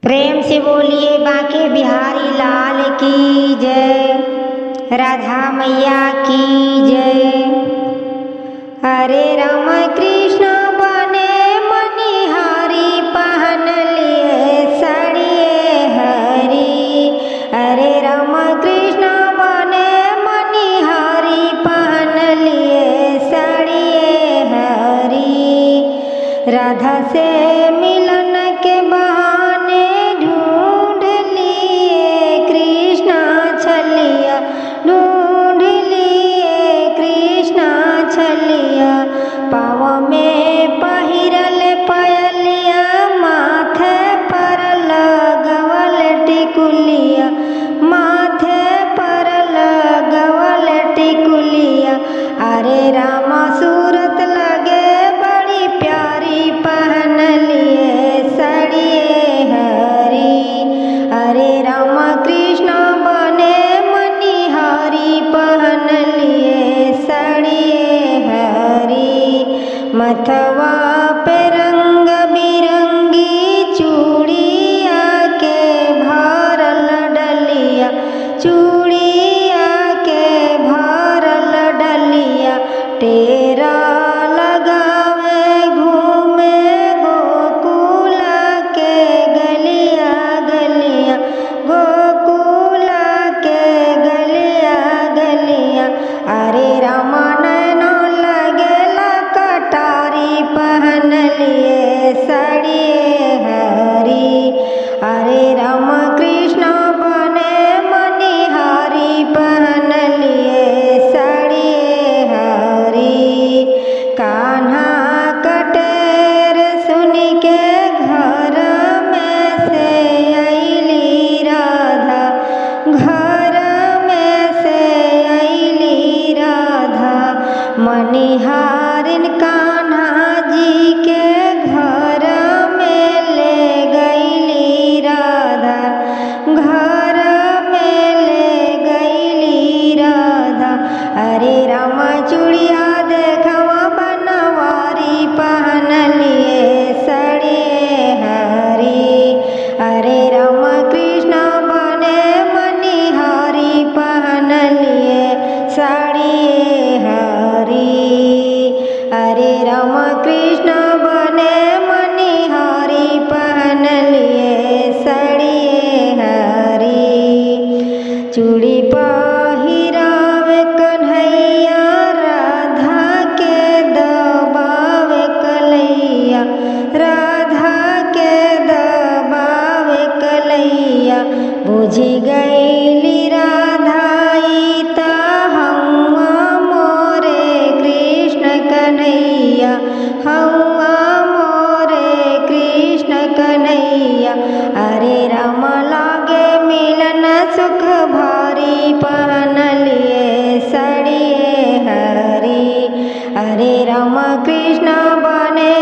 प्रेम से बोलिए बांके बिहारी लाल की जय, राधा मैया की जय। हरे राम कृष्ण बने मनिहारी, पहन लिए साड़िए हरी। हरे राम कृष्ण बने मनिहारी, पहन लिए साड़िए हरी। राधा से मिलन के बहाने ढूंढ लिए कृष्ण छलिया, ढूंढ लिए कृष्ण छलिया। पाँव में पहिरल पयलिया, माथे पर लगवल टिकुलिया, माथे पर लगवल टिकुलिया। अरे रामा सूरत लगे बड़ी प्यारी, पहन लिए साड़िए हरी। हरे राम कृष्ण बने मनिहारी, पहन लिए साड़िए हरी। मथवा पे रंग बिरंगी चूड़िया के भरल डलिया, चूड़िया के भरल डलिया। तेरा लगावे घूमे गोकुला के गलिया गलिया, गोकुला के गलिया गलिया। अरे रामा नैनो लगेला कटारी, पहन लिए साड़िए हरी। हरे राम कृष्ण बने मनिहारी, पहन लिए साड़िए हरी। कान्हा कटेर सुन के घर में से अइली राधा, घर में से अइली राधा। मनिहारिन कान्हा जी के घर में ले गइली राधा, घर में ले गइली राधा। अरे रामा चूड़िया देखवा बनवारी, पहन लिए साड़िए हरी। हरे राम कृष्ण बने मनिहारी, पहन लिए साड़िए हरी। हरे राम कृष्ण बने मनिहारी, पहन लिए साड़िए हरी। चूड़ी पहिरावे कन्हैया, राधा के दबावे कलैया, राधा के दबावे कलैया। बुझी गईली राधा ई त हौवा मोरे कृष्ण कन्हैया, हौवा मोरे कृष्ण कन्हैया। अरे राम लागे मिलन सुख भारी, पहन लिए साड़िए हरी। हरे राम कृष्ण बने